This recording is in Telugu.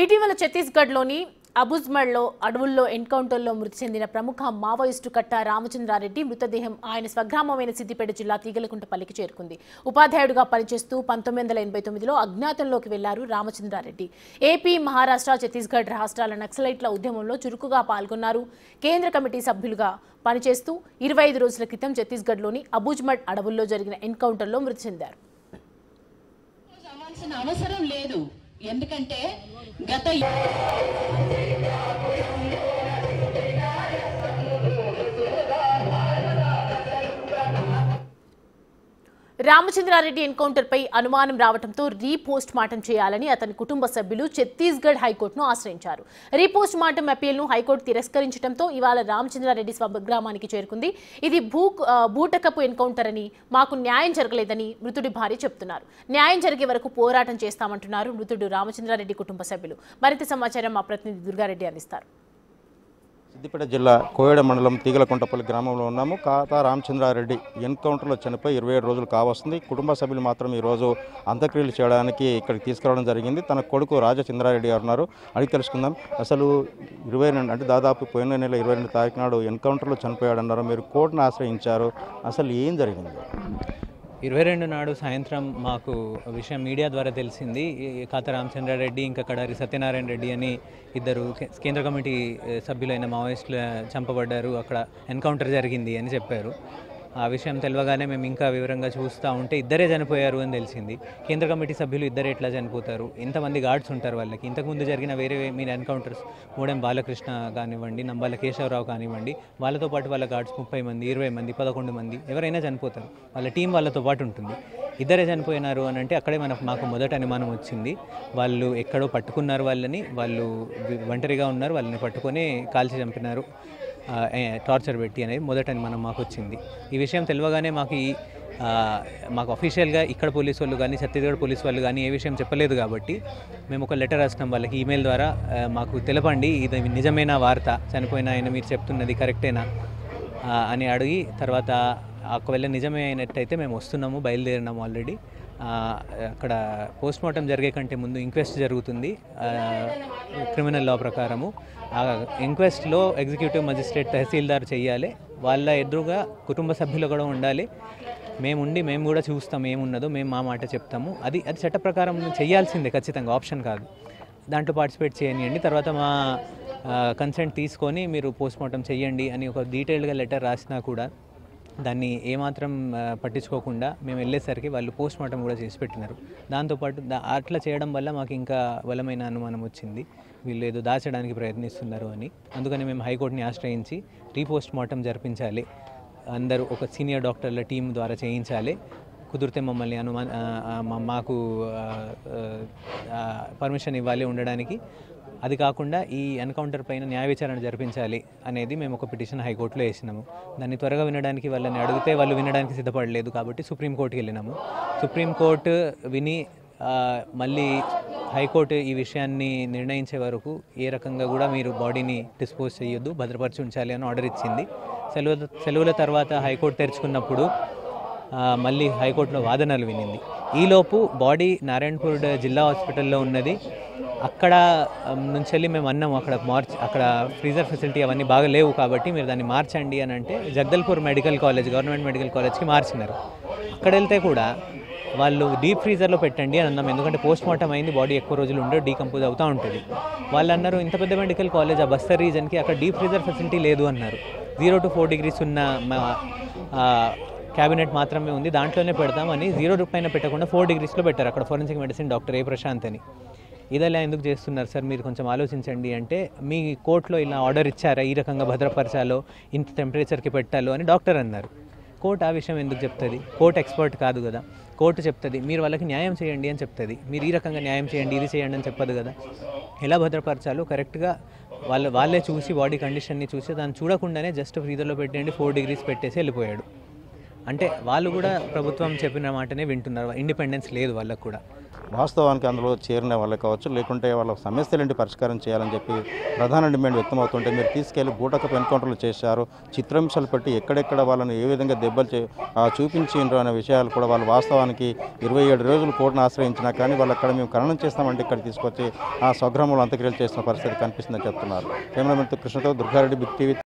ఇటీవల ఛత్తీస్గఢ్లోని అబుజ్మడ్లో అడవుల్లో ఎన్కౌంటర్లో మృతి చెందిన ప్రముఖ మావోయిస్టు కట్ట రామచంద్రారెడ్డి మృతదేహం ఆయన స్వగ్రామమైన సిద్దిపేట జిల్లా తీగలకుంటపల్లికి చేరుకుంది. ఉపాధ్యాయుడిగా పనిచేస్తూ 1989లో అజ్ఞాతంలోకి వెళ్లారు రామచంద్రారెడ్డి. ఏపీ, మహారాష్ట్ర, ఛత్తీస్గఢ్ రాష్ట్రాల నక్సలైట్ల ఉద్యమంలో చురుకుగా పాల్గొన్నారు. కేంద్ర కమిటీ సభ్యులుగా పనిచేస్తూ 25 రోజుల క్రితం ఛత్తీస్గఢ్లోని అబుజ్మడ్ అడవుల్లో జరిగిన ఎన్కౌంటర్లో మృతి చెందారు. అవసరం లేదు, ఎందుకంటే గత రామచంద్రారెడ్డి ఎన్కౌంటర్పై అనుమానం రావడంతో రీపోస్ట్ మార్టం చేయాలని అతని కుటుంబ సభ్యులు ఛత్తీస్గఢ్ హైకోర్టును ఆశ్రయించారు. రీపోస్ట్ మార్టం అప్పీల్ను హైకోర్టు తిరస్కరించడంతో ఇవాళ రామచంద్రారెడ్డి స్వగ్రామానికి చేరుకుంది. ఇది బూటకపు ఎన్కౌంటర్ అని, మాకు న్యాయం జరగలేదని మృతుడి భార్య చెబుతున్నారు. న్యాయం జరిగే వరకు పోరాటం చేస్తామంటున్నారు మృతుడు రామచంద్రారెడ్డి కుటుంబ సభ్యులు. మరింత సమాచారం మా ప్రతినిధి దుర్గారెడ్డి అందిస్తారు. సిద్దిపేట జిల్లా కోయడ మండలం తీగలకుంటపల్లి గ్రామంలో ఉన్నాము. కాతా రామచంద్రారెడ్డి ఎన్కౌంటర్లో చనిపోయి 27 రోజులు కావస్తుంది. కుటుంబ సభ్యులు మాత్రం ఈరోజు అంత్యక్రియలు చేయడానికి ఇక్కడికి తీసుకురావడం జరిగింది. తన కొడుకు రాజచంద్రారెడ్డి గారు ఉన్నారు, అడిగి తెలుసుకుందాం. అసలు 22 అంటే దాదాపు పోయిన నెల 22 తారీఖు నాడు ఎన్కౌంటర్లో చనిపోయాడన్నారు. మీరు కోర్టును ఆశ్రయించారు, అసలు ఏం జరిగింది? 22 నాడు సాయంత్రం మాకు విషయం మీడియా ద్వారా తెలిసింది. కాతా రామచంద్రారెడ్డి ఇంకా కడారి సత్యనారాయణ రెడ్డి అని ఇద్దరు కేంద్ర కమిటీ సభ్యులైన మావోయిస్టులు చంపబడ్డారు, అక్కడ ఎన్కౌంటర్ జరిగింది అని చెప్పారు. ఆ విషయం తెలియగానే మేము ఇంకా వివరంగా చూస్తూ ఉంటే ఇద్దరే చనిపోయారు అని తెలిసింది. కేంద్ర కమిటీ సభ్యులు ఇద్దరే ఎట్లా చనిపోతారు, ఎంతమంది గార్డ్స్ ఉంటారు వాళ్ళకి? ఇంతకుముందు జరిగిన వేరే మీరు ఎన్కౌంటర్స్ మూడెం బాలకృష్ణ కానివ్వండి, నంబాల కేశవరావు కానివ్వండి, వాళ్ళతో పాటు వాళ్ళ గార్డ్స్ 30 మంది, 20 మంది, 11 మంది ఎవరైనా చనిపోతారు. వాళ్ళ టీం వాళ్ళతో పాటు ఉంటుంది. ఇద్దరే చనిపోయినారు అని అంటే అక్కడే మాకు మొదట అనుమానం వచ్చింది. వాళ్ళు ఎక్కడో పట్టుకున్నారు వాళ్ళని, వాళ్ళు ఒంటరిగా ఉన్నారు, వాళ్ళని పట్టుకొని కాల్చి చంపినారు, టార్చర్ పెట్టి అనేది మొదట అనుమానం మాకు వచ్చింది. ఈ విషయం తెలియగానే మాకు అఫీషియల్గా ఇక్కడ పోలీసు వాళ్ళు కానీ ఛత్తీస్గఢ్ పోలీసు వాళ్ళు కానీ ఏ విషయం చెప్పలేదు కాబట్టి మేము ఒక లెటర్ రాసినాం వాళ్ళకి ఈమెయిల్ ద్వారా. మాకు తెలపండి, ఇది నిజమైన వార్త, చనిపోయిన ఆయన మీరు చెప్తున్నది కరెక్టేనా అని అడిగి, తర్వాత ఒకవేళ నిజమే అయినట్టయితే మేము వస్తున్నాము, బయలుదేరినాము ఆల్రెడీ. అక్కడ పోస్ట్ మార్టం జరిగే కంటే ముందు ఇంక్వెస్ట్ జరుగుతుంది క్రిమినల్ లా ప్రకారము. ఆ ఇంక్వెస్ట్లో ఎగ్జిక్యూటివ్ మజిస్ట్రేట్ తహసీల్దార్ చేయాలి, వాళ్ళ ఎదురుగా కుటుంబ సభ్యులు కూడా ఉండాలి. మేము కూడా చూస్తాం ఏమున్నదో, మేము మా మాట చెప్తాము. అది చట్ట ప్రకారం చేయాల్సిందే, ఖచ్చితంగా ఆప్షన్ కాదు. దాంట్లో పార్టిసిపేట్ చేయనియండి, తర్వాత మా కన్సెంట్ తీసుకొని మీరు పోస్ట్ మార్టం చేయండి అని ఒక డీటెయిల్డ్గా లెటర్ రాసినా కూడా దాన్ని ఏమాత్రం పట్టించుకోకుండా మేము వెళ్ళేసరికి వాళ్ళు పోస్ట్ మార్టం కూడా చేసి పెట్టినారు. దాంతోపాటు అట్లా చేయడం వల్ల మాకు ఇంకా బలమైన అనుమానం వచ్చింది, వీళ్ళు ఏదో దాచడానికి ప్రయత్నిస్తున్నారు అని. అందుకని మేము హైకోర్టుని ఆశ్రయించి రీపోస్ట్ మార్టం జరిపించాలి, అందరూ ఒక సీనియర్ డాక్టర్ల టీం ద్వారా చేయించాలి, కుదిరితే మమ్మల్ని మాకు పర్మిషన్ ఇవ్వాలి ఉండడానికి. అది కాకుండా ఈ ఎన్కౌంటర్ పైన న్యాయ విచారణ జరిపించాలి అనేది మేము ఒక పిటిషన్ హైకోర్టులో వేసినాము. దాన్ని త్వరగా వినడానికి వాళ్ళని అడిగితే వాళ్ళు వినడానికి సిద్ధపడలేదు కాబట్టి సుప్రీంకోర్టుకి వెళ్ళినాము. సుప్రీంకోర్టు విని మళ్ళీ హైకోర్టు ఈ విషయాన్ని నిర్ణయించే వరకు ఏ రకంగా కూడా మీరు బాడీని డిస్పోజ్ చేయొద్దు, భద్రపరిచి ఉంచాలి అని ఆర్డర్ ఇచ్చింది. సెలవుల తర్వాత హైకోర్టు తెరుచుకున్నప్పుడు మళ్ళీ హైకోర్టులో వాదనలు వినింది. ఈలోపు బాడీ నారాయణపూర్ జిల్లా హాస్పిటల్లో ఉన్నది. అక్కడ నుంచి వెళ్ళి మేము అన్నాము, అక్కడ ఫ్రీజర్ ఫెసిలిటీ అవన్నీ బాగా లేవు కాబట్టి మీరు దాన్ని మార్చండి అని అంటే Jagdalpur medical college, government medical కాలేజ్కి మార్చినారు. అక్కడ వెళ్తే కూడా వాళ్ళు డీప్ ఫ్రీజర్లో పెట్టండి అని అన్నాం, ఎందుకంటే పోస్ట్ మార్టం అయింది, బాడీ ఎక్కువ రోజులు ఉండే డీకంపోజ్ అవుతూ ఉంటుంది. వాళ్ళు అన్నారు ఇంత పెద్ద మెడికల్ కాలేజ్ ఆ బస్తర్ రీజన్కి అక్కడ డీప్ ఫ్రీజర్ ఫెసిలిటీ లేదు అన్నారు. 0 to 4 degrees ఉన్న క్యాబినెట్ మాత్రమే ఉంది, దాంట్లోనే పెడతామని 0 పైన పెట్టకుండా 4 degreesలో పెట్టారు అక్కడ forensic medicine doctor A Prashanth అని. ఇదలా ఎందుకు చేస్తున్నారు సార్, మీరు కొంచెం ఆలోచించండి అంటే, మీ కోర్టులో ఇలా ఆర్డర్ ఇచ్చారా ఈ రకంగా భద్రపరచాలో, ఇంత టెంపరేచర్కి పెట్టాలో అని డాక్టర్ అన్నారు. కోర్టు ఆ విషయం ఎందుకు చెప్తుంది? కోర్టు ఎక్స్పర్ట్ కాదు కదా. కోర్టు చెప్తుంది మీరు వాళ్ళకి న్యాయం చేయండి అని చెప్తుంది, మీరు ఈ రకంగా న్యాయం చేయండి ఇది చేయండి అని చెప్పదు కదా. ఎలా భద్రపరచాలో కరెక్ట్గా వాళ్ళే చూసి బాడీ కండిషన్ని చూసి దాన్ని చూడకుండానే జస్ట్ ఫ్రీజర్లో పెట్టండి 4 degrees పెట్టేసి వెళ్ళిపోయాడు. అంటే వాళ్ళు కూడా ప్రభుత్వం చెప్పిన మాటనే వింటున్నారు, ఇండిపెండెన్స్ లేదు వాళ్ళకు కూడా. వాస్తవానికి అందులో చేరిన వాళ్ళే కావచ్చు, లేకుంటే వాళ్ళ సమస్యలేంటి పరిష్కారం చేయాలని చెప్పి ప్రధాన డిమాండ్ వ్యక్తమవుతుంటే మీరు తీసుకెళ్లి బూటకపు ఎన్కౌంటర్లు చేశారు, చిత్రహింసలు పెట్టి ఎక్కడెక్కడ వాళ్ళని ఏ విధంగా దెబ్బలు చూపించిండ్రు అనే విషయాలు కూడా వాళ్ళు వాస్తవానికి 27 రోజులు కోర్టును ఆశ్రయించినా కానీ వాళ్ళు అక్కడ మేము ఖననం చేస్తామంటే ఇక్కడ తీసుకొచ్చి ఆ స్వగ్రామంలో అంత్యక్రియలు చేస్తున్న పరిస్థితి కనిపిస్తుందని చెప్తున్నారు. కెమెరామెన్ కృష్ణతో దుర్గారెడ్డి, బిగ్ టీవీ.